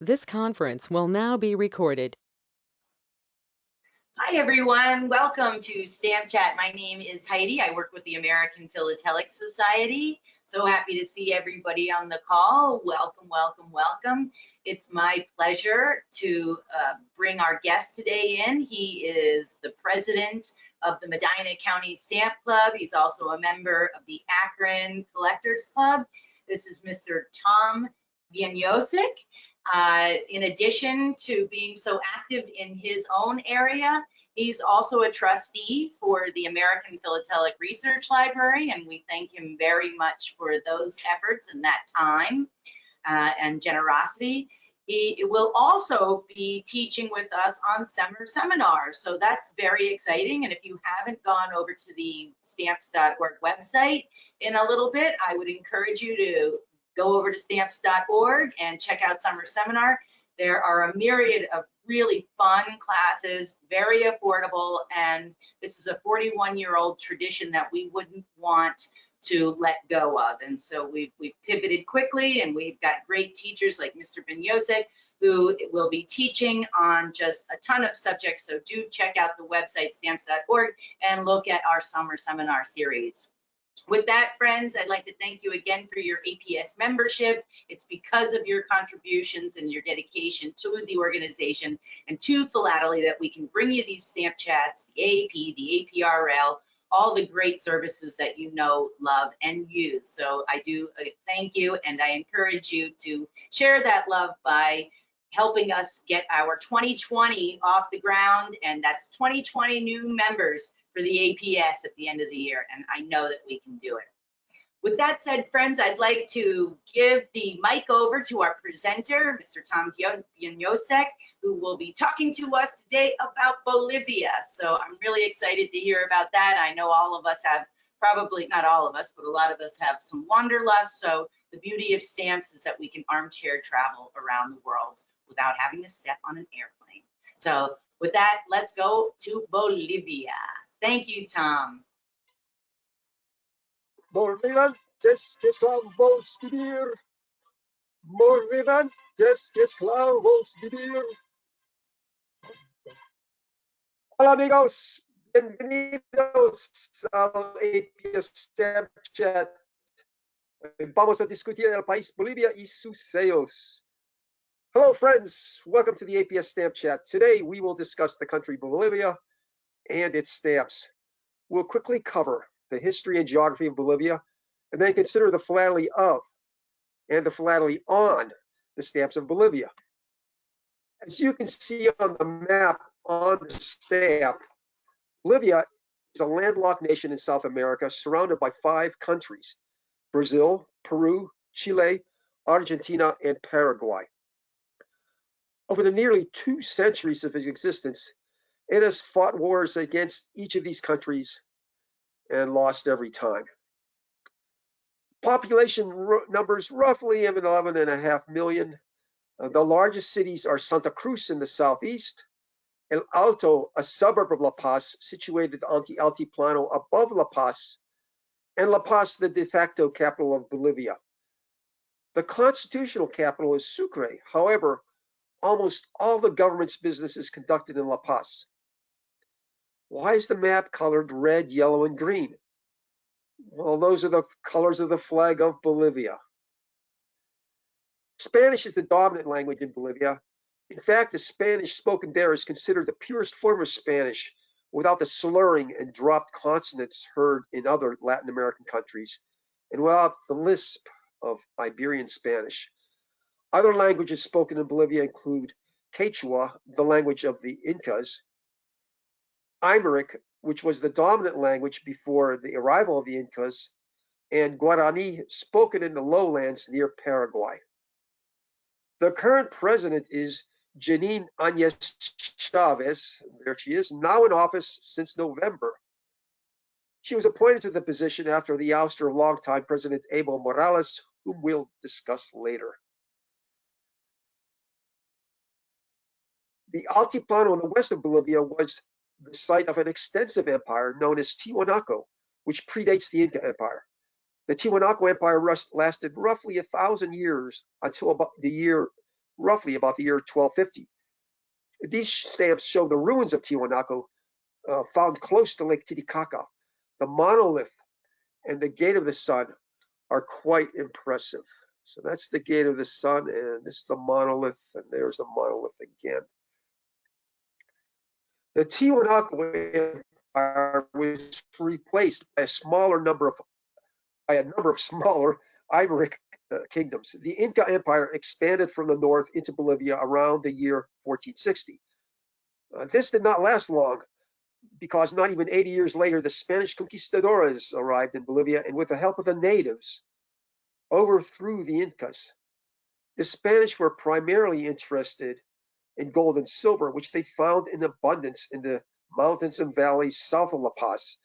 This conference will now be recorded. Hi, everyone. Welcome to Stamp Chat. My name is Heidi. I work with the American Philatelic Society. So happy to see everybody on the call. Welcome, welcome, welcome. It's my pleasure to bring our guest today in. He is the president of the Medina County Stamp Club. He's also a member of the Akron Collectors Club. This is Mr. Tom Bieniosek. In addition to being so active in his own area, he's also a trustee for the American Philatelic Research Library, and we thank him very much for those efforts and that time and generosity. He will also be teaching with us on summer seminars, so that's very exciting. And if you haven't gone over to the stamps.org website in a little bit, I would encourage you to go over to stamps.org and check out summer seminar. There are a myriad of really fun classes, very affordable, and this is a 41-year-old tradition that we wouldn't want to let go of. And so we've pivoted quickly, and we've got great teachers like Mr. Bieniosek, who will be teaching on just a ton of subjects. So do check out the website, stamps.org, and look at our summer seminar series. With that, friends, I'd like to thank you again for your APS membership. It's because of your contributions and your dedication to the organization and to Philately that we can bring you these stamp chats, the AP, the APRL, all the great services that you know, love, and use. So I do thank you, and I encourage you to share that love by helping us get our 2020 off the ground, and that's 2020 new members for the APS at the end of the year, and I know that we can do it. With that said, friends, I'd like to give the mic over to our presenter, Mr. Tom Bieniosek, who will be talking to us today about Bolivia. So I'm really excited to hear about that. I know all of us have, probably not all of us, but a lot of us have some wanderlust. So the beauty of stamps is that we can armchair travel around the world without having to step on an airplane. So with that, let's go to Bolivia. Thank you, Tom. Morgenantes esclavos vivir. Morgenantes esclavos vivir. Hola amigos, bienvenidos al APS Stamp Chat. Vamos a discutir el país Bolivia y sus sellos. Hello friends, welcome to the APS Stamp Chat. Today we will discuss the country Bolivia and its stamps. We'll quickly cover the history and geography of Bolivia, and then consider the philately of and the philately on the stamps of Bolivia. As you can see on the map on the stamp, Bolivia is a landlocked nation in South America surrounded by 5 countries: Brazil, Peru, Chile, Argentina, and Paraguay. Over the nearly 2 centuries of its existence, it has fought wars against each of these countries and lost every time. Population numbers roughly 11.5 million. The largest cities are Santa Cruz in the southeast, El Alto, a suburb of La Paz, situated on the Altiplano above La Paz, and La Paz, the de facto capital of Bolivia. The constitutional capital is Sucre. However, almost all the government's business is conducted in La Paz. Why is the map colored red, yellow, and green? Well, those are the colors of the flag of Bolivia. Spanish is the dominant language in Bolivia. In fact, the Spanish spoken there is considered the purest form of Spanish, without the slurring and dropped consonants heard in other Latin American countries, and without the lisp of Iberian Spanish. Other languages spoken in Bolivia include Quechua, the language of the Incas, Aymaric, which was the dominant language before the arrival of the Incas, and Guarani, spoken in the lowlands near Paraguay. The current president is Janine Áñez Chávez. There she is, now in office since November. She was appointed to the position after the ouster of longtime President Evo Morales, whom we'll discuss later. The Altiplano in the west of Bolivia was the site of an extensive empire known as Tiwanaku, which predates the Inca Empire. The Tiwanaku Empire lasted roughly 1,000 years until about the year roughly about the year 1250. These stamps show the ruins of Tiwanaku found close to Lake Titicaca. The monolith and the Gate of the Sun are quite impressive. So that's the Gate of the Sun, and this is the monolith, and there's the monolith again. The Tiwanaku Empire was replaced by a number of smaller Iberic kingdoms. The Inca Empire expanded from the north into Bolivia around the year 1460. This did not last long, because not even 80 years later, the Spanish conquistadores arrived in Bolivia and, with the help of the natives, overthrew the Incas. The Spanish were primarily interested in gold and silver, which they found in abundance in the mountains and valleys south of La Paz,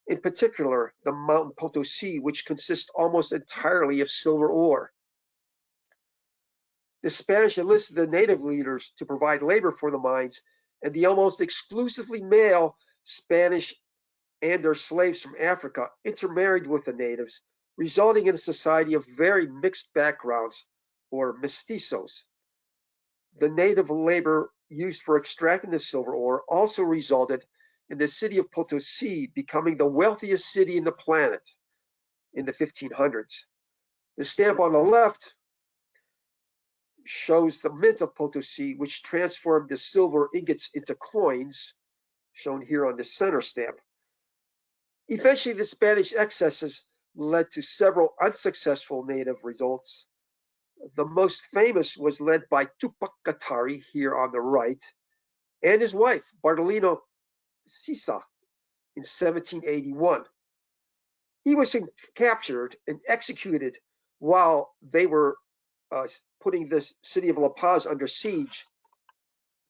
in particular the mountain Potosi, which consists almost entirely of silver ore. The Spanish enlisted the native leaders to provide labor for the mines, and the almost exclusively male Spanish and their slaves from Africa intermarried with the natives, resulting in a society of very mixed backgrounds, or mestizos. The native labor used for extracting the silver ore also resulted in the city of Potosi becoming the wealthiest city in the planet in the 1500s. The stamp on the left shows the mint of Potosi, which transformed the silver ingots into coins, shown here on the center stamp. Eventually, the Spanish excesses led to several unsuccessful native results. The most famous was led by Tupac Katari, here on the right, and his wife, Bartolino Sisa, in 1781. He was captured and executed while they were putting the city of La Paz under siege.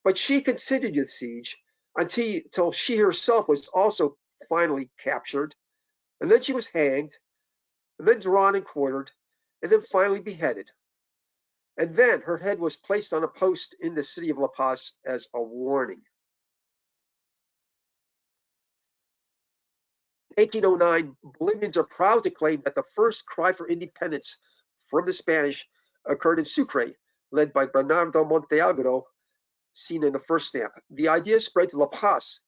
But she continued the siege until she herself was also finally captured, and then she was hanged, and then drawn and quartered, and then finally beheaded. And then her head was placed on a post in the city of La Paz as a warning. In 1809, Bolivians are proud to claim that the first cry for independence from the Spanish occurred in Sucre, led by Bernardo Monteagro, seen in the first stamp. The idea spread to La Paz,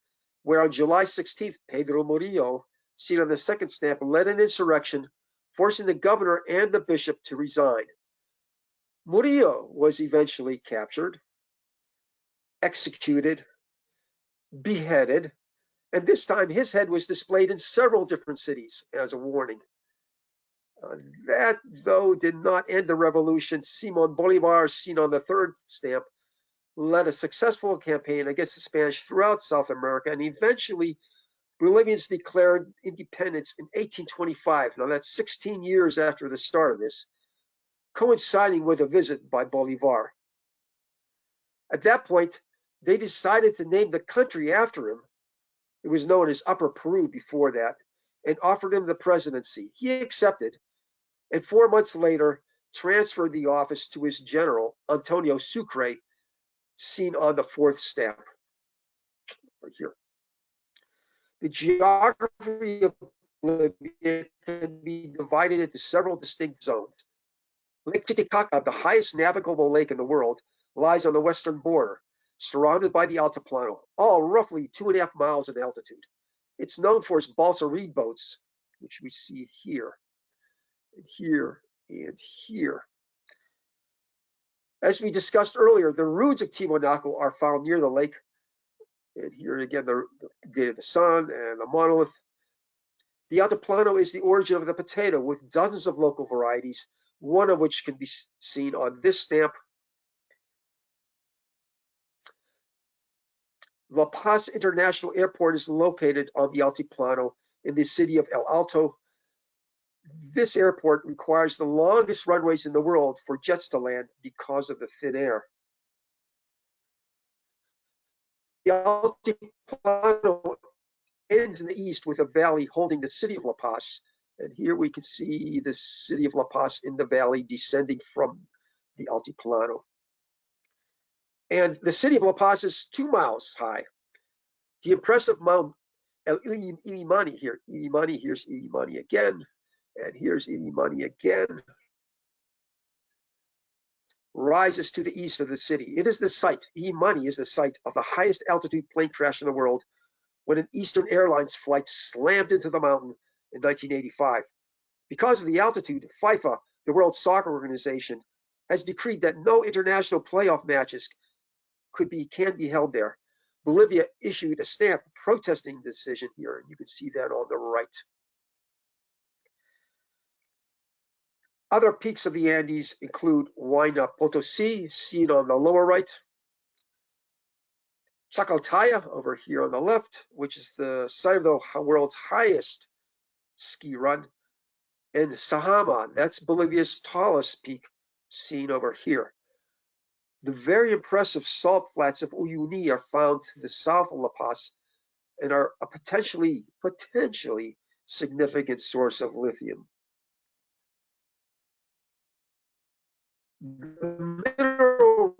where on July 16th, Pedro Murillo, seen on the second stamp, led an insurrection, forcing the governor and the bishop to resign. Murillo was eventually captured, executed, beheaded, and this time his head was displayed in several different cities as a warning. That, though, did not end the revolution. Simon Bolivar, seen on the third stamp, led a successful campaign against the Spanish throughout South America, and eventually Bolivians declared independence in 1825. Now that's 16 years after the start of this, coinciding with a visit by Bolivar. At that point, they decided to name the country after him. It was known as Upper Peru before that, and offered him the presidency. He accepted, and 4 months later transferred the office to his general, Antonio Sucre, seen on the fourth stamp right here. The geography of Bolivia can be divided into several distinct zones. Lake Titicaca, the highest navigable lake in the world, lies on the western border, surrounded by the Altiplano, all roughly 2.5 miles in altitude. It's known for its balsa reed boats, which we see here, and here, and here. As we discussed earlier, the ruins of Tiwanaku are found near the lake. And here again, the Gate of the Sun and the monolith. The Altiplano is the origin of the potato, with dozens of local varieties, one of which can be seen on this stamp. La Paz International Airport is located on the Altiplano in the city of El Alto. This airport requires the longest runways in the world for jets to land because of the thin air. The Altiplano ends in the east with a valley holding the city of La Paz. And here we can see the city of La Paz in the valley descending from the Altiplano. And the city of La Paz is 2 miles high. The impressive Mount El Illimani here. Illimani, here's Illimani again. And here's Illimani again. rises to the east of the city. It is the site, E-Money is the site of the highest altitude plane crash in the world when an Eastern Airlines flight slammed into the mountain in 1985. Because of the altitude, FIFA, the World Soccer Organization, has decreed that no international playoff matches can be held there. Bolivia issued a stamp protesting the decision here, and you can see that on the right. Other peaks of the Andes include Huayna Potosí, seen on the lower right, Chacaltaya over here on the left, which is the site of the world's highest ski run, and Sajama, that's Bolivia's tallest peak, seen over here. The very impressive salt flats of Uyuni are found to the south of La Paz and are a potentially significant source of lithium. The mineral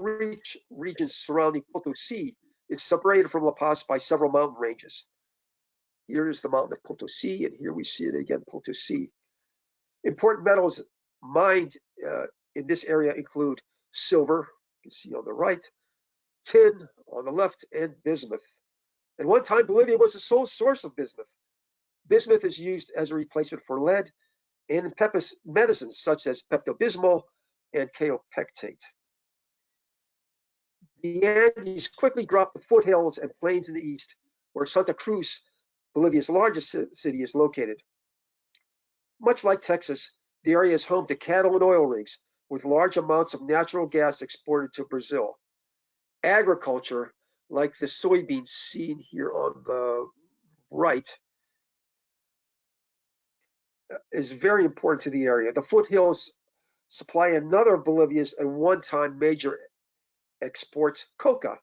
region surrounding Potosí is separated from La Paz by several mountain ranges. Here is the mountain of Potosí, and here we see it again, Potosí. Important metals mined in this area include silver, you can see on the right, tin on the left, and bismuth. At one time, Bolivia was the sole source of bismuth. Bismuth is used as a replacement for lead and in medicines such as Pepto-Bismol and kaopectate. The Andes quickly dropped the foothills and plains in the east, where Santa Cruz, Bolivia's largest city, is located. Much like Texas, the area is home to cattle and oil rigs, with large amounts of natural gas exported to Brazil. Agriculture, like the soybeans seen here on the right, is very important to the area. The foothills supply another of Bolivia's at one time major exports, coca,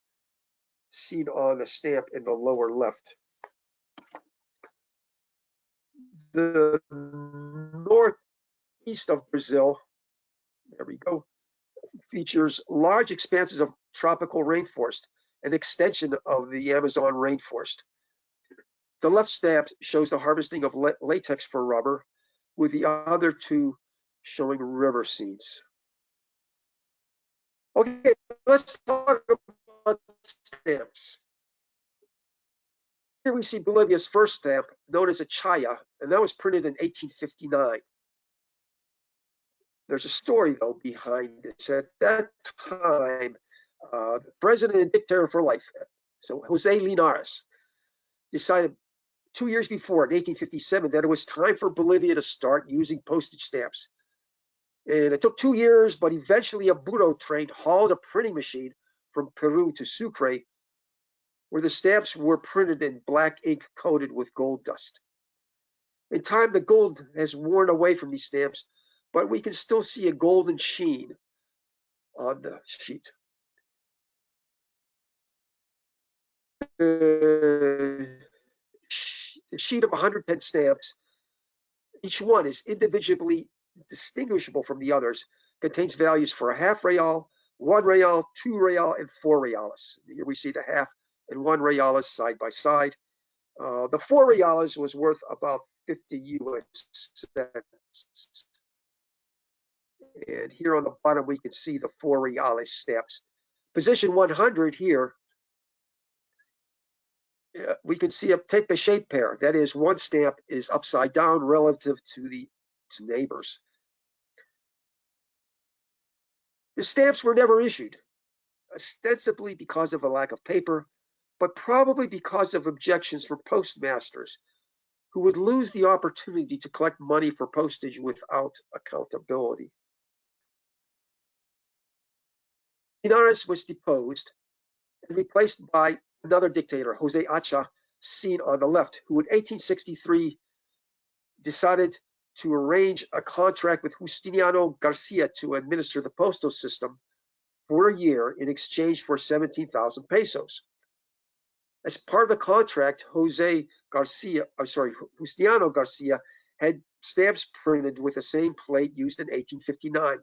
seen on the stamp in the lower left. The northeast of Brazil, there we go, features large expanses of tropical rainforest, an extension of the Amazon rainforest. The left stamp shows the harvesting of latex for rubber, with the other two showing river scenes. Okay, let's talk about stamps. Here we see Bolivia's first stamp, known as a chaya, and that was printed in 1859. There's a story, though, behind this. At that time, the president and dictator for life, so Jose Linares, decided 2 years before, in 1857, that it was time for Bolivia to start using postage stamps. And it took 2 years, but eventually a burro train hauled a printing machine from Peru to Sucre, where the stamps were printed in black ink coated with gold dust. In time, the gold has worn away from these stamps, but we can still see a golden sheen on the sheet. The sheet of 110 stamps, each one is individually distinguishable from the others, contains values for a half real, 1 real, 2 real, and 4 reales. Here we see the half and 1 reales side by side. The 4 reales was worth about 50 US cents. And here on the bottom, we can see the 4 reales stamps. Position 100 here, we can see a type of shape pair. That is, one stamp is upside down relative to its neighbors. The stamps were never issued, ostensibly because of a lack of paper, but probably because of objections from postmasters who would lose the opportunity to collect money for postage without accountability. Linares was deposed and replaced by another dictator, Jose Acha, seen on the left, who in 1863 decided to arrange a contract with Justiniano Garcia to administer the postal system for a year in exchange for 17,000 pesos. As part of the contract, Justiniano Garcia had stamps printed with the same plate used in 1859,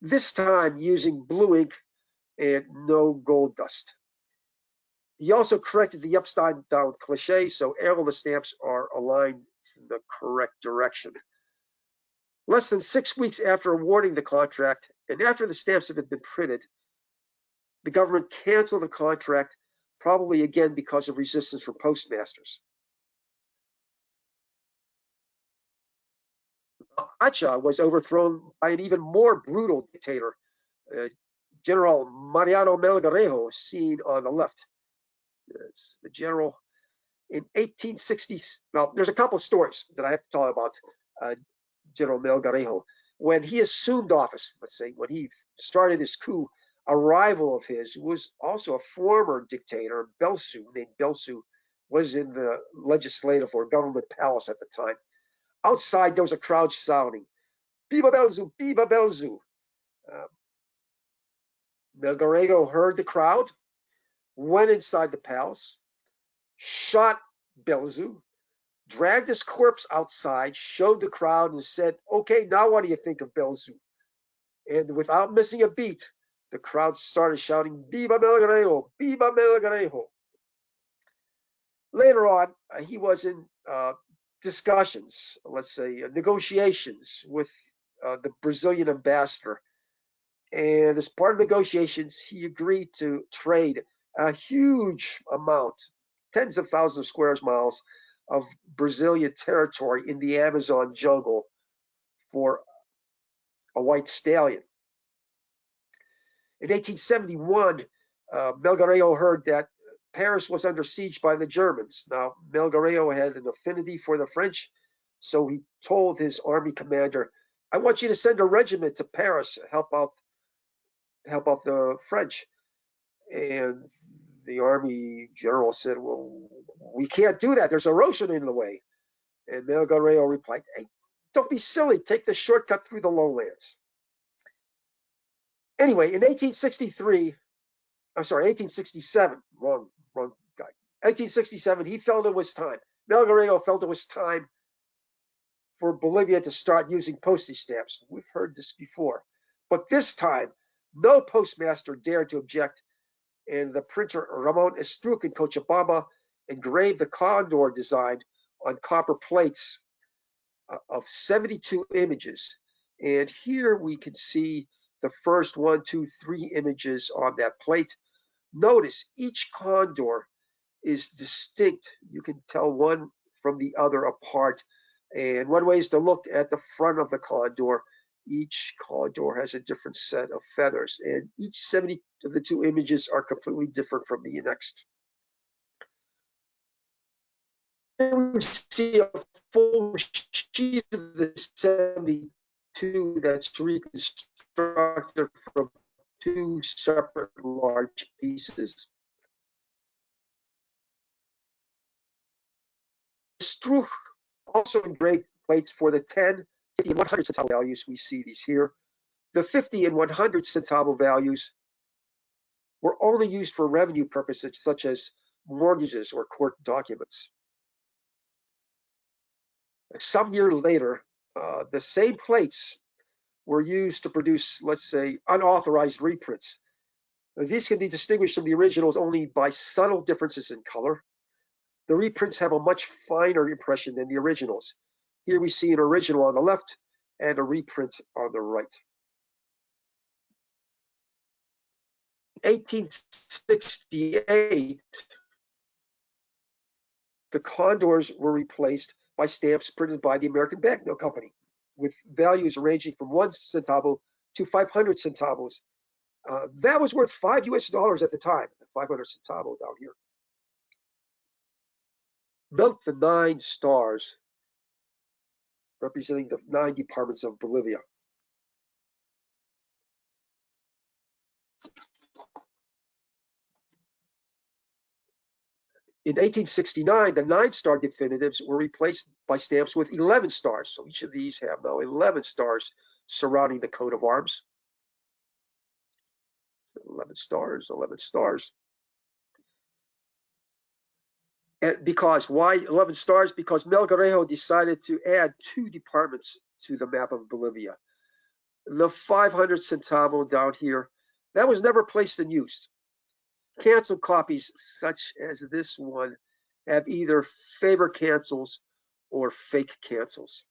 this time using blue ink and no gold dust. He also corrected the upside down cliche, so all the stamps are aligned in the correct direction. Less than 6 weeks after awarding the contract and after the stamps had been printed, the government canceled the contract, probably again because of resistance from postmasters. Acha was overthrown by an even more brutal dictator, General Mariano Melgarejo, seen on the left. It's the general in 1860s. Well, there's a couple of stories that I have to tell about General Melgarejo. When he assumed office, let's say, when he started this coup, a rival of his, who was also a former dictator, Belsu, named Belsu, was in the legislative or government palace at the time. Outside, there was a crowd shouting, "Viva Belzu! Viva Belzu!" Melgarejo heard the crowd, went inside the palace, shot Belzu, dragged his corpse outside, showed the crowd, and said, "Okay, now what do you think of Belzu?" And without missing a beat, the crowd started shouting, "Viva Melgarejo! Viva Melgarejo!" Later on, he was in discussions, let's say negotiations with the Brazilian ambassador. And as part of negotiations, he agreed to trade a huge amount, tens of thousands of square miles of Brazilian territory in the Amazon jungle for a white stallion. In 1871, Melgarejo heard that Paris was under siege by the Germans. Now, Melgarejo had an affinity for the French, so he told his army commander, "I want you to send a regiment to Paris, help out the French." And the army general said, "Well, we can't do that. There's erosion in the way." And Melgarejo replied, "Hey, don't be silly. Take the shortcut through the lowlands." Anyway, in 1867, wrong guy. 1867, he felt it was time. Melgarejo felt it was time for Bolivia to start using postage stamps. We've heard this before. But this time, no postmaster dared to object, and the printer Ramon Estruc in Cochabamba engraved the condor design on copper plates of 72 images. And here we can see the first 1, 2, 3 images on that plate. Notice each condor is distinct. You can tell one from the other apart. And one way is to look at the front of the condor. Each condor has a different set of feathers, and each 70 of the 2 images are completely different from the next. Here we see a full sheet of the 72 that's reconstructed from 2 separate large pieces. Struch also engraved plates for the 10, 50, and 100 centavo values. We see these here. The 50 and 100 centavo values were only used for revenue purposes such as mortgages or court documents. Some years later, the same plates were used to produce, let's say, unauthorized reprints. These can be distinguished from the originals only by subtle differences in color. The reprints have a much finer impression than the originals. Here we see an original on the left and a reprint on the right. 1868, the condors were replaced by stamps printed by the American Banknote Company, with values ranging from 1 centavo to 500 centavos. That was worth $5 US at the time, 500 centavo down here. Note the 9 stars representing the 9 departments of Bolivia. In 1869, the 9-star definitives were replaced by stamps with 11 stars. So each of these have now 11 stars surrounding the coat of arms. 11 stars, 11 stars. And because, why 11 stars? Because Melgarejo decided to add 2 departments to the map of Bolivia. The 500 centavo down here, that was never placed in use. Cancel copies such as this one have either favor cancels or fake cancels.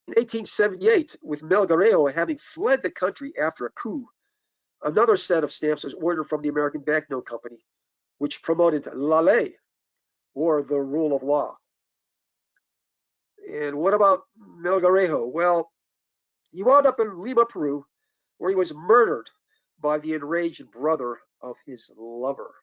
In 1878, with Melgarejo having fled the country after a coup, another set of stamps was ordered from the American Banknote Company, which promoted la ley, or the rule of law. And what about Melgarejo? Well, he wound up in Lima, Peru, where he was murdered by the enraged brother of his lover.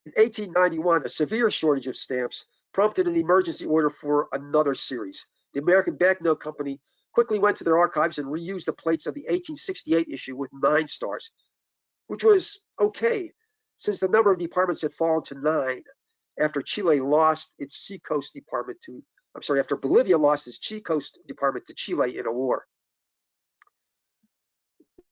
In 1891, a severe shortage of stamps prompted an emergency order for another series. The American Banknote Company quickly went to their archives and reused the plates of the 1868 issue with 9 stars, which was okay, since the number of departments had fallen to 9 after Chile lost its seacoast department to, after Bolivia lost its seacoast department to Chile in a war.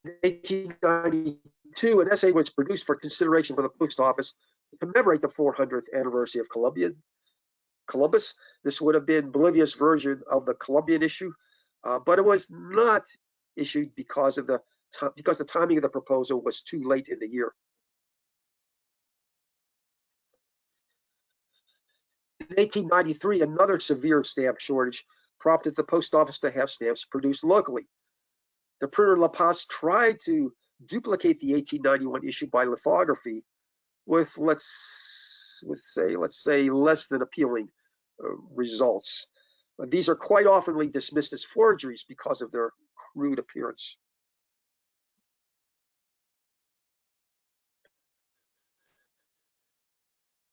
In 1892, an essay was produced for consideration for the post office to commemorate the 400th anniversary of Columbus. This would have been Bolivia's version of the Colombian issue, but it was not issued because the timing of the proposal was too late in the year. In 1893, another severe stamp shortage prompted the post office to have stamps produced locally. The printer La Paz tried to duplicate the 1891 issue by lithography with, let's say less than appealing results. These are quite often dismissed as forgeries because of their crude appearance.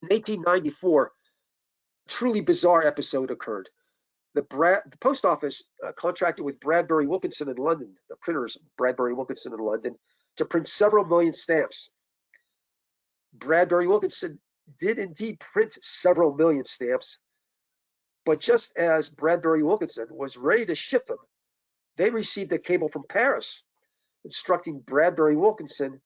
In 1894, a truly bizarre episode occurred. The post office contracted with Bradbury Wilkinson in London, the printers Bradbury Wilkinson in London, to print several million stamps. Bradbury Wilkinson did indeed print several million stamps, but just as Bradbury Wilkinson was ready to ship them, they received a cable from Paris instructing Bradbury Wilkinson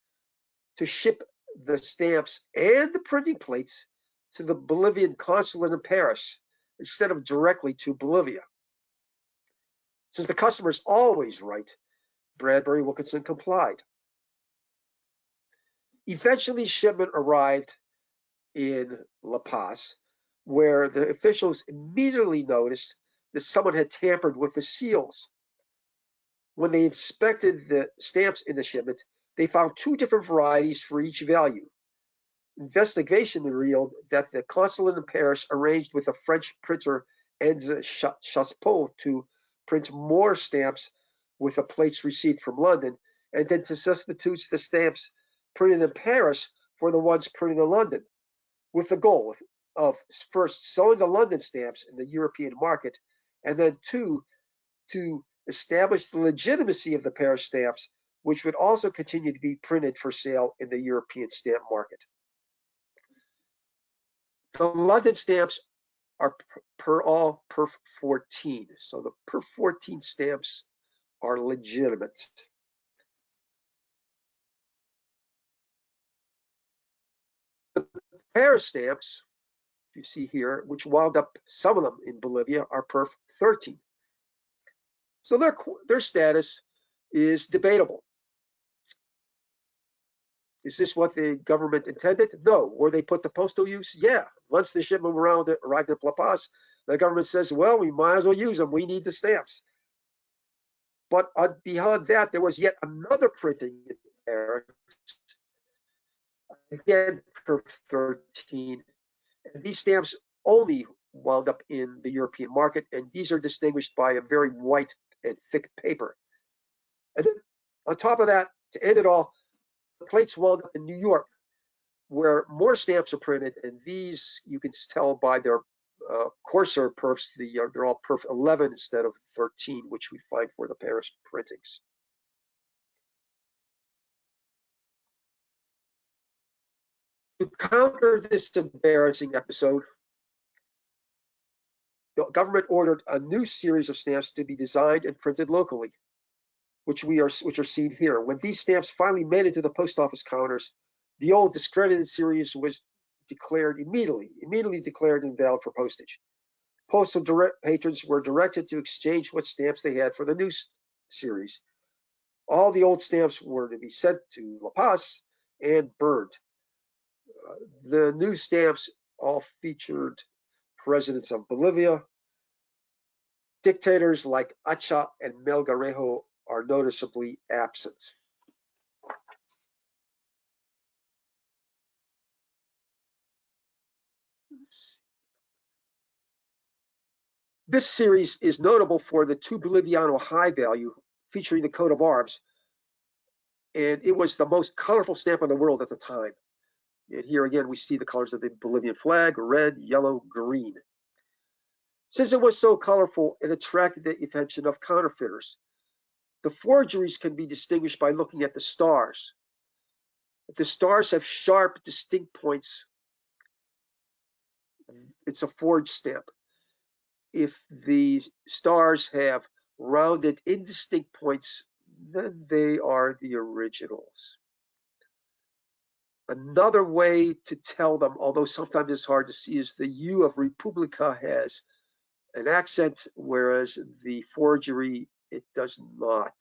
to ship the stamps and the printing plates to the Bolivian consulate in Paris instead of directly to Bolivia. Since the customer is always right, Bradbury Wilkinson complied. Eventually, shipment arrived in La Paz, where the officials immediately noticed that someone had tampered with the seals. When they inspected the stamps in the shipment, they found 2 different varieties for each value. Investigation revealed that the consulate in Paris arranged with a French printer Enze Chassepot to print more stamps with the plates received from London, and then to substitute the stamps printed in Paris for the ones printed in London, with the goal of first selling the London stamps in the European market, and then 2, to establish the legitimacy of the Paris stamps, which would also continue to be printed for sale in the European stamp market. The London stamps are perf 14, so the perf 14 stamps are legitimate. The Paris stamps, you see here, which wound up, some of them in Bolivia, are perf 13. So their status is debatable. Is this what the government intended? No. Were they put to postal use? Yeah. Once the shipment arrived at La Paz, the government says, well, we might as well use them. We need the stamps. But beyond that, there was yet another printing in Paris, again, perf 13. And these stamps only wound up in the European market, and these are distinguished by a very white and thick paper. And then on top of that, to end it all, the plates wound up in New York, where more stamps are printed, and these you can tell by their coarser perfs. They're all perf 11 instead of 13, which we find for the Paris printings. To counter this embarrassing episode, the government ordered a new series of stamps to be designed and printed locally, which are seen here. When these stamps finally made it to the post office counters, the old discredited series was immediately declared invalid for postage. Postal patrons were directed to exchange what stamps they had for the new series. All the old stamps were to be sent to La Paz and burned. The new stamps all featured presidents of Bolivia. Dictators like Acha and Melgarejo are noticeably absent. This series is notable for the 2 Boliviano high value featuring the coat of arms, and it was the most colorful stamp in the world at the time. And here again, we see the colors of the Bolivian flag: red, yellow, green. Since it was so colorful, it attracted the attention of counterfeiters. The forgeries can be distinguished by looking at the stars. If the stars have sharp, distinct points, it's a forged stamp. If the stars have rounded, indistinct points, then they are the originals. Another way to tell them, although sometimes it's hard to see, is the U of Republica has an accent, whereas the forgery, it does not.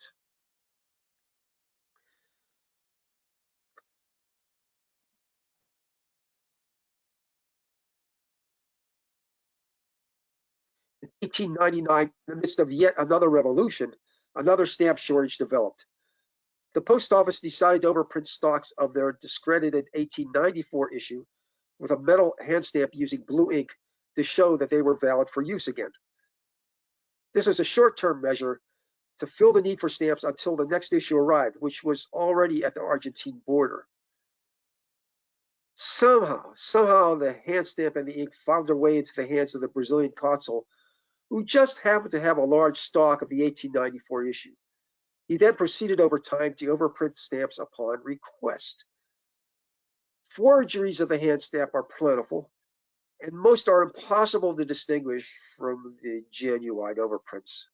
In 1899, in the midst of yet another revolution, another stamp shortage developed. The post office decided to overprint stocks of their discredited 1894 issue with a metal hand stamp using blue ink to show that they were valid for use again. This was a short-term measure to fill the need for stamps until the next issue arrived, which was already at the Argentine border. Somehow the hand stamp and the ink found their way into the hands of the Brazilian consul, who just happened to have a large stock of the 1894 issue. He then proceeded over time to overprint stamps upon request. Forgeries of the hand stamp are plentiful, and most are impossible to distinguish from the genuine overprints.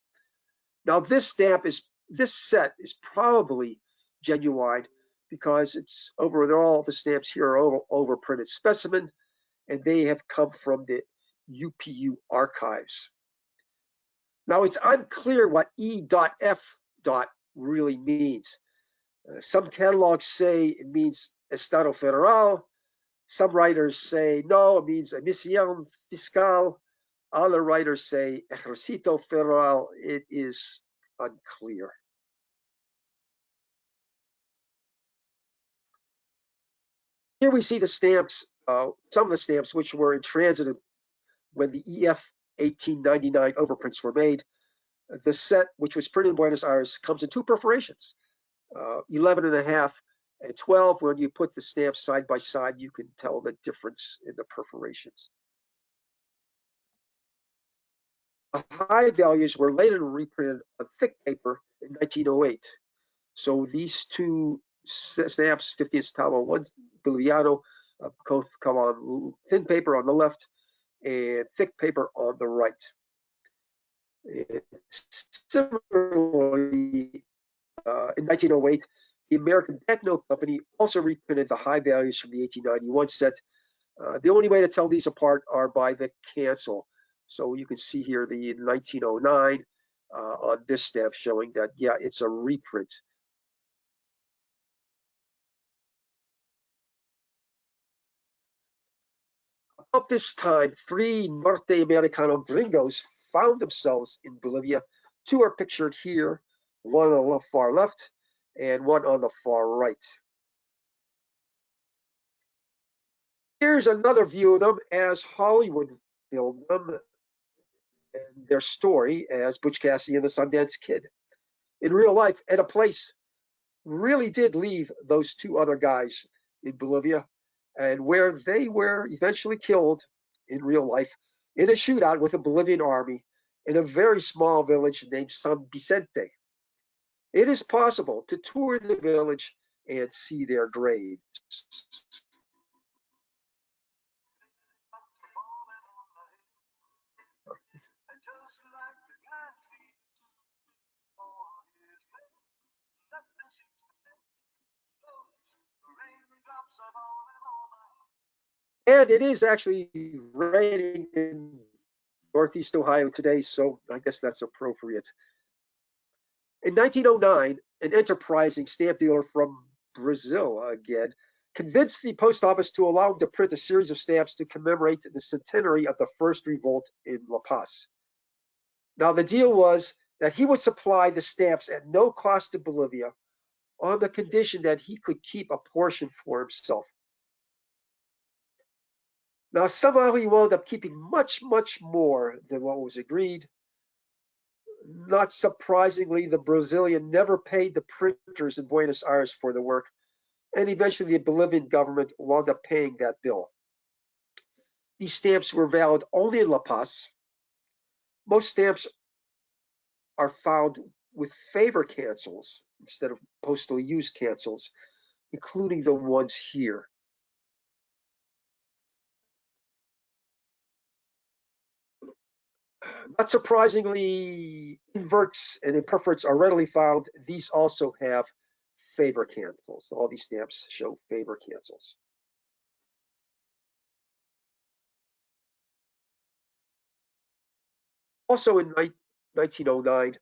Now, this set is probably genuine because it's overall the stamps here are overprinted specimen, and they have come from the UPU archives. Now, it's unclear what E.F. really means. Some catalogs say it means Estado Federal. Some writers say no, it means Emisión Fiscal. Other writers say Ejército Federal. It is unclear. Here we see the stamps, some of the stamps which were in transit when the EF 1899 overprints were made. The set, which was printed in Buenos Aires, comes in 2 perforations, 11.5 and 12. When you put the stamps side by side, you can tell the difference in the perforations. The high values were later reprinted on thick paper in 1908. So these 2 stamps, 50 centavo, 1 Boliviano, both come on thin paper on the left and thick paper on the right. Similarly, in 1908, the American Techno Company also reprinted the high values from the 1891 set. The only way to tell these apart are by the cancel. So you can see here the 1909 on this stamp showing that, yeah, it's a reprint. About this time, 3 Norte Americano gringos found themselves in Bolivia. 2 are pictured here, one on the far left and one on the far right. Here's another view of them as Hollywood filmed them and their story as Butch Cassidy and the Sundance Kid. In real life, Etta Place really did leave those 2 other guys in Bolivia, and where they were eventually killed in real life in a shootout with the Bolivian army in a very small village named San Vicente. It is possible to tour the village and see their graves. And it is actually raining in Northeast Ohio today, so I guess that's appropriate. In 1909, an enterprising stamp dealer from Brazil again convinced the post office to allow him to print a series of stamps to commemorate the centenary of the first revolt in La Paz. Now, the deal was that he would supply the stamps at no cost to Bolivia on the condition that he could keep a portion for himself. Now, somehow he wound up keeping much, much more than what was agreed. Not surprisingly, the Brazilian never paid the printers in Buenos Aires for the work, and eventually the Bolivian government wound up paying that bill. These stamps were valid only in La Paz. Most stamps are found with favor cancels instead of postal use cancels, including the ones here. Not surprisingly, inverts and imperforates are readily found. These also have favor cancels. All these stamps show favor cancels. Also in 1909,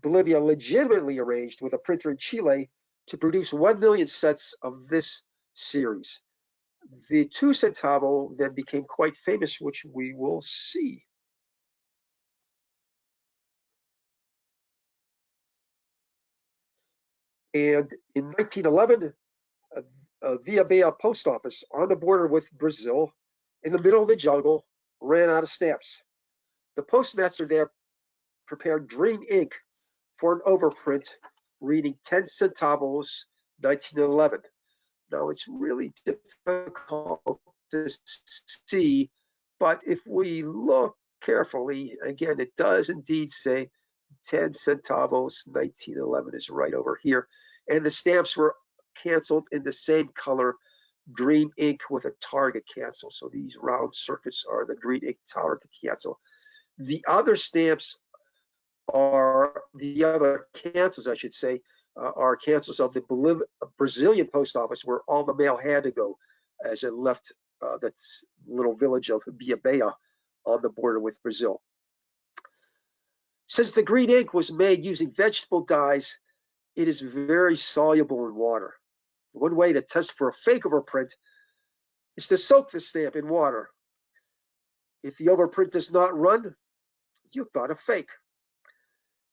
Bolivia legitimately arranged with a printer in Chile to produce 1 million sets of this series. The 2 centavo then became quite famous, which we will see. And in 1911, Via Bea post office on the border with Brazil, in the middle of the jungle, ran out of stamps. The postmaster there prepared green ink for an overprint reading 10 centavos, 1911. Now, it's really difficult to see, but if we look carefully, again, it does indeed say 10 centavos, 1911 is right over here. And the stamps were canceled in the same color, green ink with a target cancel. So these round circuits are the green ink target cancel. The other stamps are, the other cancels, I should say, are cancels of the Brazilian post office, where all the mail had to go as it left that little village of Via Bea on the border with Brazil. Since the green ink was made using vegetable dyes, it is very soluble in water. One way to test for a fake overprint is to soak the stamp in water. If the overprint does not run, you've got a fake.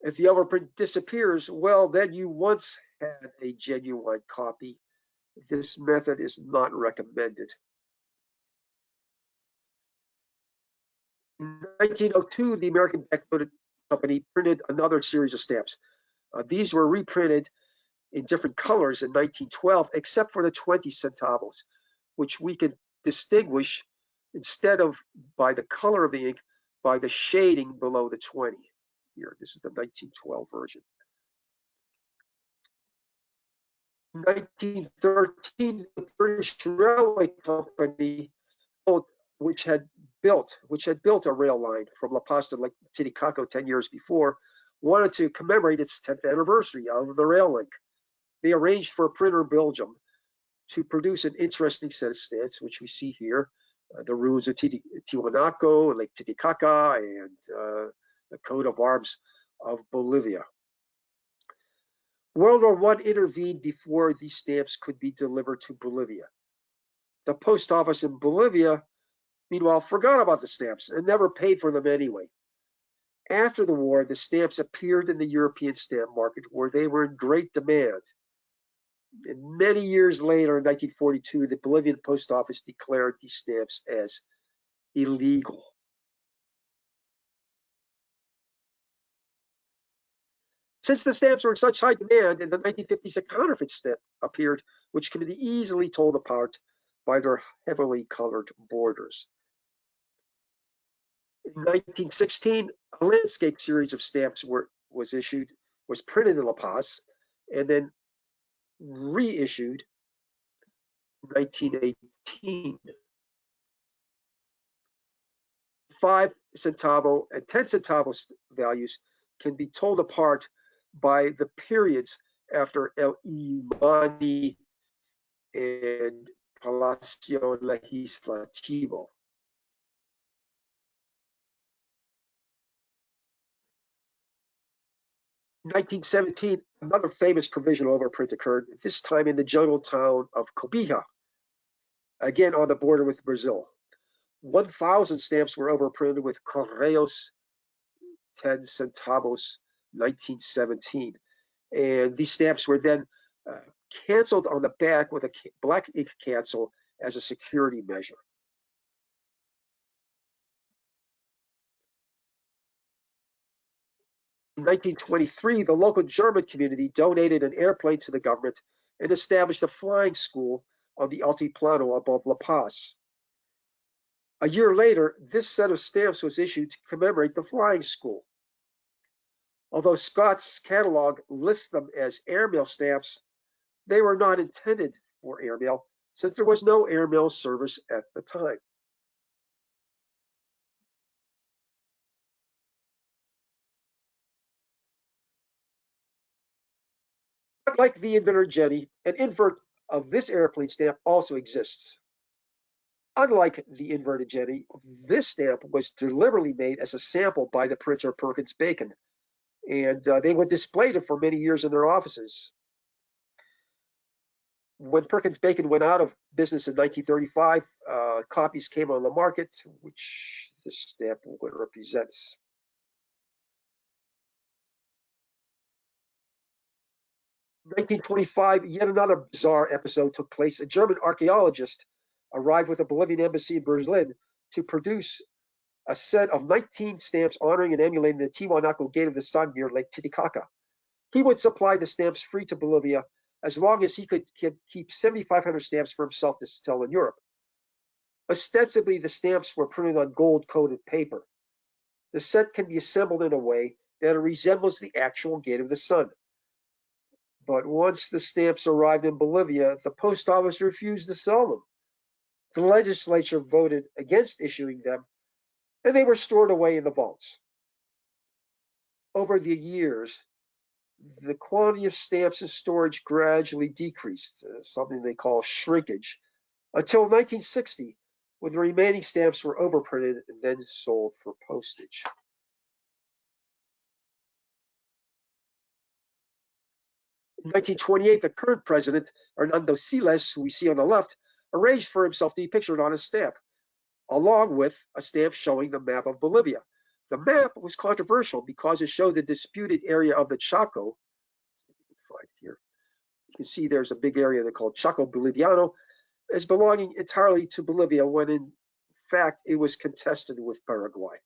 If the overprint disappears, well, then you once had a genuine copy. This method is not recommended. In 1902, the American Banknote Company printed another series of stamps. These were reprinted in different colors in 1912, except for the 20 centavos, which we can distinguish instead of by the color of the ink, by the shading below the 20. Here, this is the 1912 version. In 1913, the British Railway Company, which had built a rail line from La Paz to Lake Titicaca 10 years before, wanted to commemorate its 10th anniversary of the rail link. They arranged for a printer in Belgium to produce an interesting set of stamps, which we see here, the ruins of Tiwanaku, Lake Titicaca, and the coat of arms of Bolivia. World War I intervened before these stamps could be delivered to Bolivia. The post office in Bolivia, meanwhile, forgot about the stamps and never paid for them anyway. After the war, the stamps appeared in the European stamp market, where they were in great demand. And many years later, in 1942, the Bolivian post office declared these stamps as illegal. Since the stamps were in such high demand, in the 1950s, a counterfeit stamp appeared, which can be easily told apart by their heavily colored borders. In 1916, a landscape series of stamps was printed in La Paz, and then reissued in 1918. 5 centavo and 10 centavos values can be told apart by the periods after El Imani and Palacio Legislativo. In 1917, another famous provisional overprint occurred, this time in the jungle town of Cobija, again on the border with Brazil. 1,000 stamps were overprinted with Correios 10 centavos 1917. And these stamps were then canceled on the back with a black ink cancel as a security measure. In 1923, the local German community donated an airplane to the government and established a flying school on the Altiplano above La Paz. A year later, this set of stamps was issued to commemorate the flying school. Although Scott's catalog lists them as airmail stamps, they were not intended for airmail since there was no airmail service at the time. Like the inventor Jenny, an invert of this airplane stamp also exists. Unlike the inverted Jenny, this stamp was deliberately made as a sample by the printer Perkins Bacon, and they would display it for many years in their offices. When Perkins Bacon went out of business in 1935, copies came on the market, which this stamp represents. In 1925, yet another bizarre episode took place. A German archaeologist arrived with a Bolivian embassy in Berlin to produce a set of 19 stamps honoring and emulating the Tiwanaku Gate of the Sun near Lake Titicaca. He would supply the stamps free to Bolivia as long as he could keep 7,500 stamps for himself to sell in Europe. Ostensibly, the stamps were printed on gold-coated paper. The set can be assembled in a way that it resembles the actual Gate of the Sun. But once the stamps arrived in Bolivia, the post office refused to sell them. The legislature voted against issuing them, and they were stored away in the vaults. Over the years, the quantity of stamps in storage gradually decreased, something they call shrinkage, until 1960, when the remaining stamps were overprinted and then sold for postage. In 1928, the current president, Hernando Siles, who we see on the left, arranged for himself to be pictured on a stamp, along with a stamp showing the map of Bolivia. The map was controversial because it showed the disputed area of the Chaco. Here. You can see there's a big area they call Chaco Boliviano as belonging entirely to Bolivia, when in fact it was contested with Paraguay.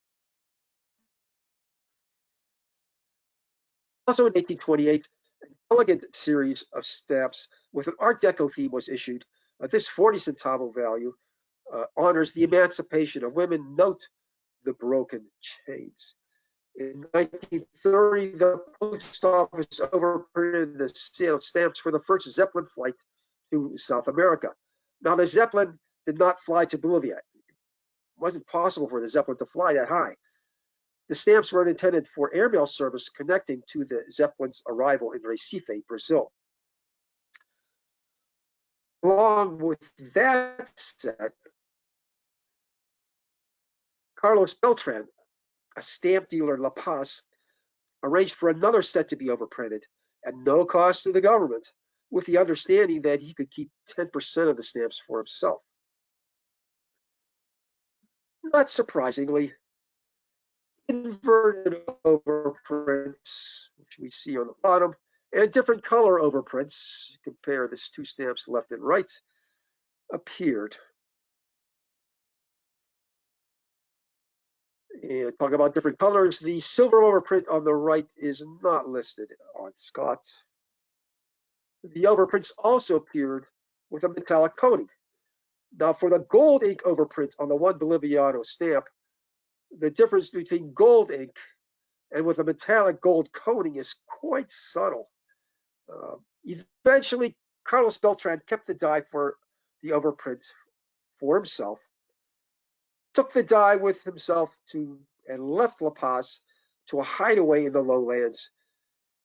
Also in 1828, an elegant series of stamps with an Art Deco theme was issued. This 40 centavo value honors the emancipation of women. Note the broken chains. In 1930, the post office overprinted the sale of stamps for the first Zeppelin flight to South America. Now, the Zeppelin did not fly to Bolivia. It wasn't possible for the Zeppelin to fly that high. The stamps were intended for airmail service connecting to the Zeppelin's arrival in Recife, Brazil. Along with that set, Carlos Beltran, a stamp dealer in La Paz, arranged for another set to be overprinted at no cost to the government, with the understanding that he could keep 10% of the stamps for himself. Not surprisingly, inverted overprints, which we see on the bottom, and different color overprints, compare these two stamps left and right, appeared. And talk about different colors, the silver overprint on the right is not listed on Scott's. The overprints also appeared with a metallic coating. Now, for the gold ink overprint on the one Boliviano stamp, the difference between gold ink and with a metallic gold coating is quite subtle. Eventually, Carlos Beltran kept the die for the overprint for himself, took the die with himself and left La Paz to a hideaway in the lowlands,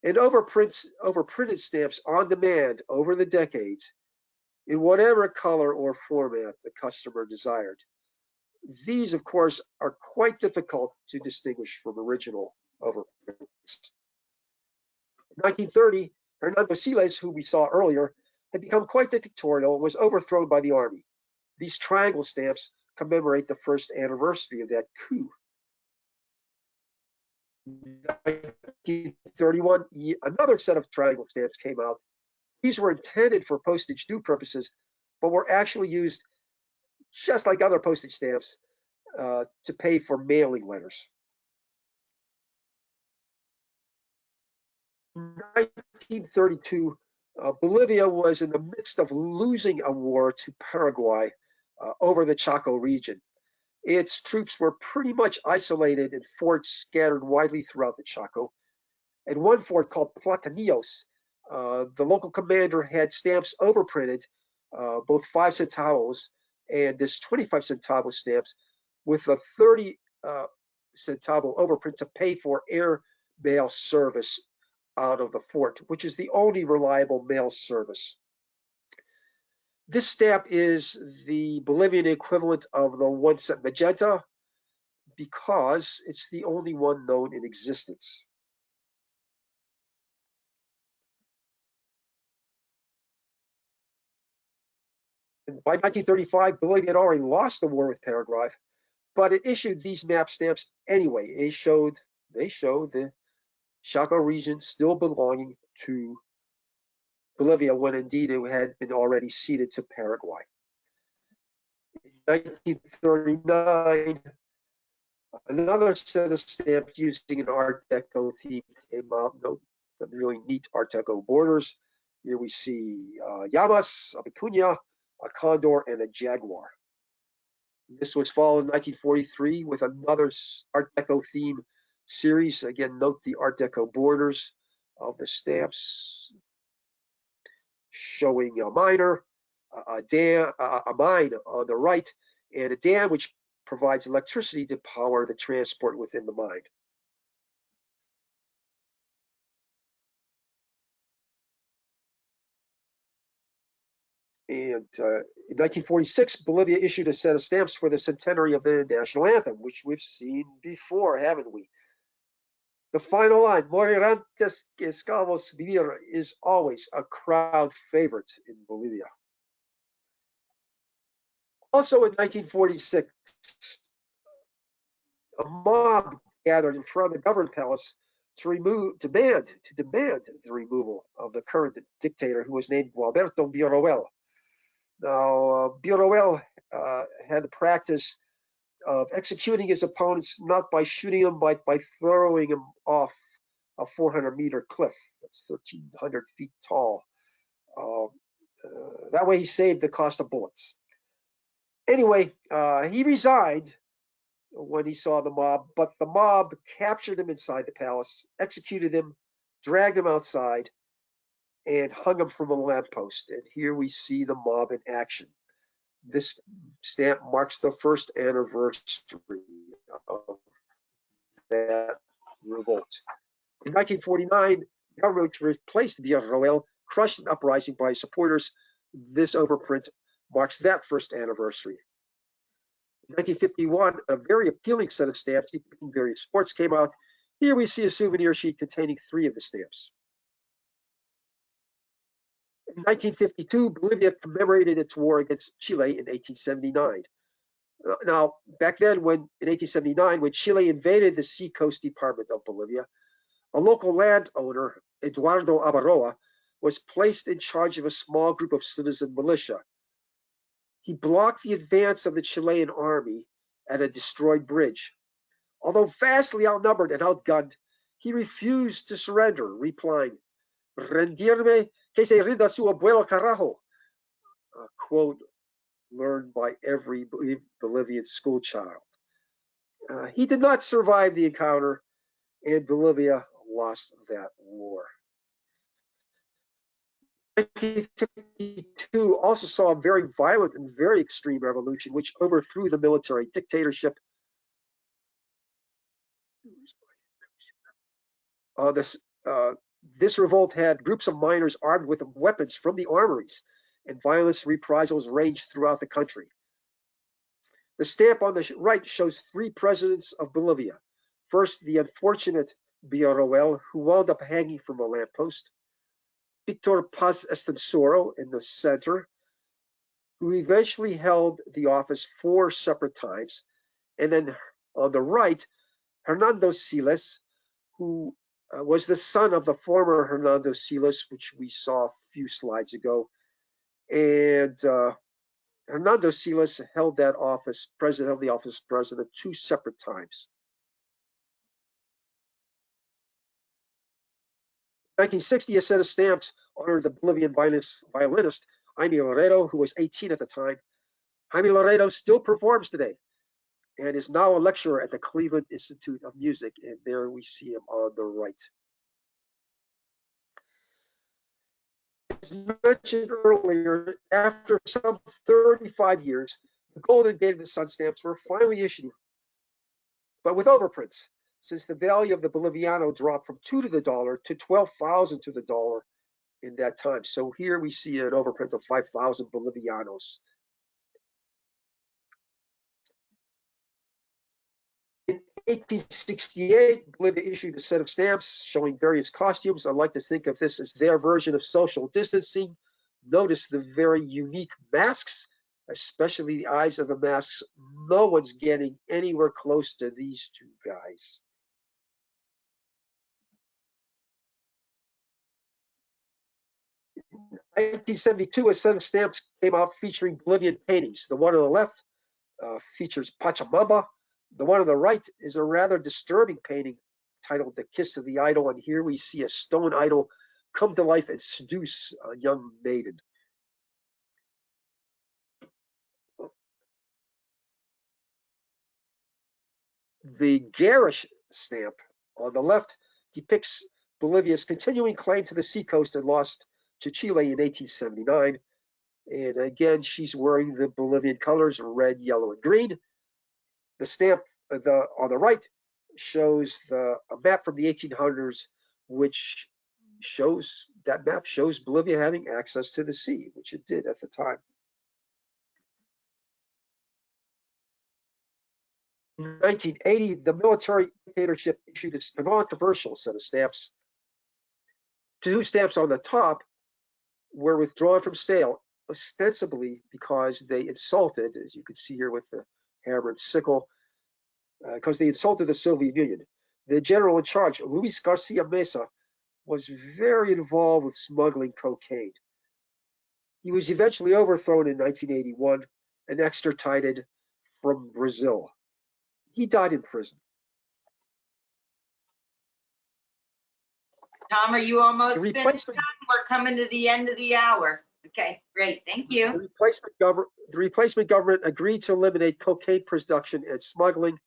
and overprinted stamps on demand over the decades in whatever color or format the customer desired. These, of course, are quite difficult to distinguish from original overprints. 1930, Hernando Siles, who we saw earlier, had become quite dictatorial and was overthrown by the army. These triangle stamps commemorate the first anniversary of that coup. 1931, another set of triangle stamps came out. These were intended for postage due purposes, but were actually used, just like other postage stamps, to pay for mailing letters. In 1932, Bolivia was in the midst of losing a war to Paraguay over the Chaco region. Its troops were pretty much isolated in forts scattered widely throughout the Chaco. At one fort called Platanillos, the local commander had stamps overprinted, both 5 centavos and this 25 centavo stamps, with a 30 centavo overprint to pay for air mail service out of the fort, which is the only reliable mail service. This stamp is the Bolivian equivalent of the 1 cent magenta because it's the only one known in existence. And by 1935, Bolivia had already lost the war with Paraguay, but it issued these map stamps anyway. They showed the Chaco region still belonging to Bolivia when indeed it had been already ceded to Paraguay. In 1939, another set of stamps using an Art Deco theme came out. Note the really neat Art Deco borders. Here we see llamas, a vicuña, a condor, and a jaguar. This was followed in 1943 with another Art Deco theme series. Again, note the Art Deco borders of the stamps, showing a miner, a dam, a mine on the right, and a dam which provides electricity to power the transport within the mine. And in 1946, Bolivia issued a set of stamps for the centenary of the national anthem, which we've seen before, haven't we? The final line, Morir antes que esclavos vivir, is always a crowd favorite in Bolivia. Also in 1946, a mob gathered in front of the government palace to demand the removal of the current dictator, who was named Gualberto Bieniosek. Now, Bieniosek had the practice of executing his opponents not by shooting them, but by throwing them off a 400-meter cliff that's 1,300 feet tall. That way he saved the cost of bullets. Anyway, he resigned when he saw the mob, but the mob captured him inside the palace, executed him, dragged him outside, and hung him from a lamppost. And here we see the mob in action. This stamp marks the first anniversary of that revolt. In 1949, the government replaced Bieniosek, crushed an uprising by supporters. This overprint marks that first anniversary. In 1951, a very appealing set of stamps depicting various sports came out. Here we see a souvenir sheet containing 3 of the stamps. In 1952, Bolivia commemorated its war against Chile in 1879. Now, back then, in 1879, when Chile invaded the seacoast department of Bolivia, a local landowner, Eduardo Avaroa, was placed in charge of a small group of citizen militia. He blocked the advance of the Chilean army at a destroyed bridge. Although vastly outnumbered and outgunned, he refused to surrender, replying, "Rendirme que se rinda su abuelo carajo," a quote learned by every Bolivian schoolchild. He did not survive the encounter, and Bolivia lost that war. 1952 also saw a very violent and very extreme revolution, which overthrew the military dictatorship. This revolt had groups of miners armed with weapons from the armories, and violence reprisals raged throughout the country. The stamp on the right shows 3 presidents of Bolivia. First, the unfortunate APRL, who wound up hanging from a lamppost. Victor Paz Estensoro in the center, who eventually held the office 4 separate times. And then on the right, Hernando Siles, who was the son of the former Hernando Siles, which we saw a few slides ago. And Hernando Siles held the office president 2 separate times. 1960, a set of stamps honored the Bolivian violinist Jaime Loredo, who was 18 at the time. Jaime Loredo still performs today and is now a lecturer at the Cleveland Institute of Music. And there we see him on the right. As mentioned earlier, after some 35 years, the Golden Gate and the Sun stamps were finally issued, but with overprints, since the value of the Boliviano dropped from 2 to the dollar to 12,000 to the dollar in that time. So here we see an overprint of 5,000 Bolivianos. In 1868, Bolivia issued a set of stamps showing various costumes. I like to think of this as their version of social distancing. Notice the very unique masks, especially the eyes of the masks. No one's getting anywhere close to these 2 guys. In 1972, a set of stamps came out featuring Bolivian paintings. The one on the left features Pachamama. The one on the right is a rather disturbing painting titled The Kiss of the Idol. And here we see a stone idol come to life and seduce a young maiden. The garish stamp on the left depicts Bolivia's continuing claim to the seacoast and lost to Chile in 1879. And again, she's wearing the Bolivian colors, red, yellow, and green. The stamp on the right shows a map from the 1800s, which shows Bolivia having access to the sea, which it did at the time. In 1980, the military dictatorship issued a controversial set of stamps. 2 stamps on the top were withdrawn from sale, ostensibly because they insulted, as you can see here with the hammer and sickle, because they insulted the Soviet Union. The general in charge, Luis Garcia Mesa, was very involved with smuggling cocaine. He was eventually overthrown in 1981 and extradited from Brazil. He died in prison. Tom, are you almost finished? We're coming to the end of the hour. Okay, great. Thank you. The replacement government agreed to eliminate cocaine production and smuggling.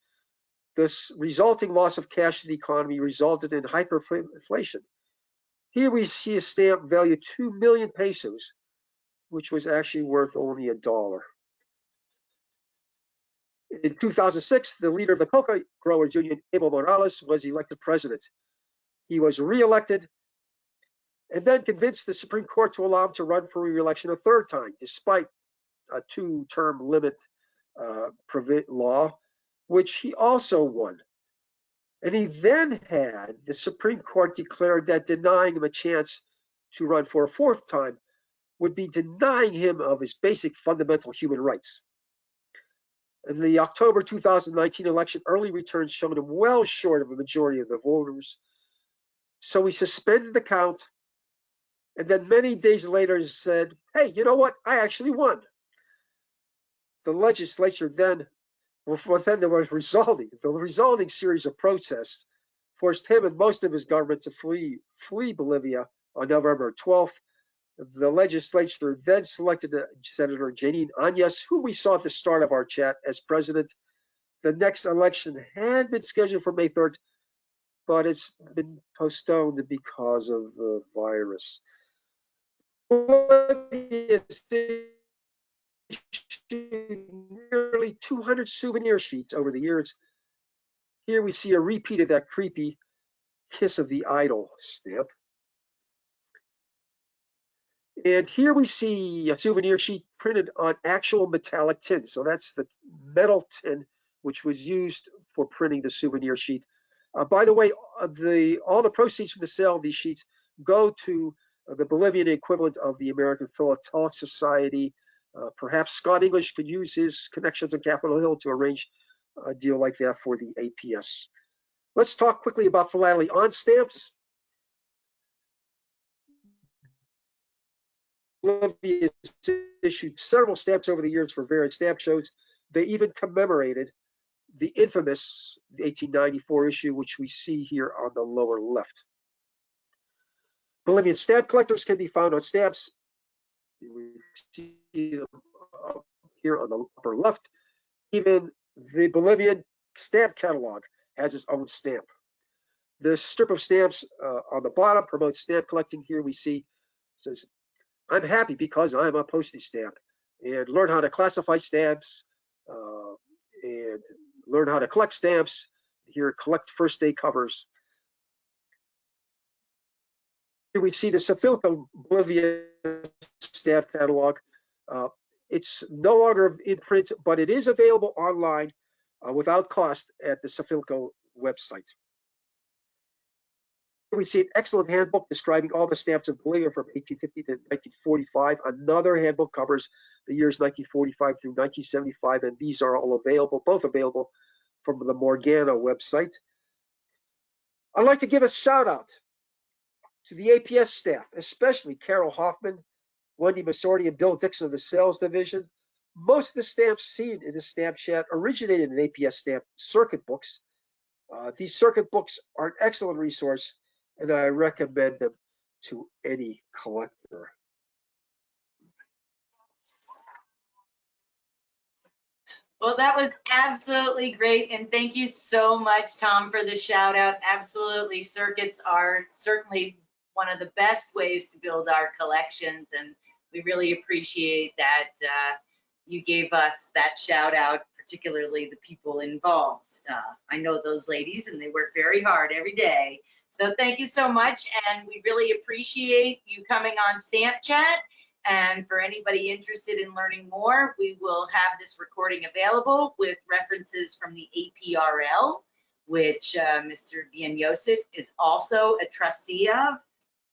This resulting loss of cash to the economy resulted in hyperinflation. Here we see a stamp valued 2 million pesos, which was actually worth only $1. In 2006, the leader of the Coca Growers Union, Evo Morales, was elected president. He was reelected and then convinced the Supreme Court to allow him to run for re-election a 3rd time, despite a 2-term limit law, which he also won. And he then had the Supreme Court declared that denying him a chance to run for a 4th time would be denying him of his basic fundamental human rights. In the October 2019 election, early returns showed him well short of a majority of the voters. So he suspended the count, and then many days later said, hey, you know what? I actually won. The legislature then, there was the resulting series of protests forced him and most of his government to flee Bolivia on November 12th. The legislature then selected Senator Janine Áñez, who we saw at the start of our chat, as president. The next election had been scheduled for May 3rd, but it's been postponed because of the virus. Nearly 200 souvenir sheets over the years. Here we see a repeat of that creepy Kiss of the Idol stamp. And here we see a souvenir sheet printed on actual metallic tin. So that's the metal tin which was used for printing the souvenir sheet. By the way, all the proceeds from the sale of these sheets go to the Bolivian equivalent of the American Philatelic Society. Perhaps Scott English could use his connections on Capitol Hill to arrange a deal like that for the APS. Let's talk quickly about philately on stamps. Bolivia has issued several stamps over the years for various stamp shows. They even commemorated the infamous 1894 issue, which we see here on the lower left. Bolivian stamp collectors can be found on stamps. We see them up here on the upper left. Even the Bolivian stamp catalog has its own stamp. The strip of stamps on the bottom promotes stamp collecting. Here we see, says, I'm happy because I'm a postage stamp, and learn how to classify stamps and learn how to collect stamps. Here, collect first day covers. Here we see the Safilco Bolivia stamp catalog. It's no longer in print, but it is available online without cost at the Safilco website. Here we see an excellent handbook describing all the stamps of Bolivia from 1850 to 1945. Another handbook covers the years 1945 through 1975, and these are all available, both available from the Morgana website. I'd like to give a shout out to the APS staff, especially Carol Hoffman, Wendy Massorti, and Bill Dixon of the sales division. Most of the stamps seen in the stamp chat originated in APS stamp circuit books. These circuit books are an excellent resource, and I recommend them to any collector. Well, that was absolutely great. And thank you so much, Tom, for the shout out. Absolutely. Circuits are certainly one of the best ways to build our collections. And we really appreciate that you gave us that shout out, particularly the people involved. I know those ladies and they work very hard every day. So thank you so much. And we really appreciate you coming on Stamp Chat. And for anybody interested in learning more, we will have this recording available with references from the APRL, which Mr. Bieniosek is also a trustee of.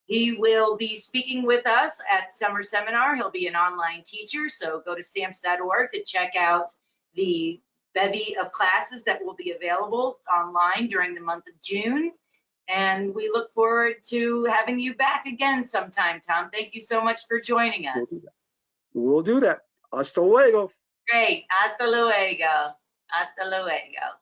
He will be speaking with us at summer seminar. He'll be an online teacher, so go to stamps.org to check out the bevy of classes that will be available online during the month of June. And we look forward to having you back again sometime, Tom. Thank you so much for joining us. We'll do that. Hasta luego. Great. Hasta luego. Hasta luego.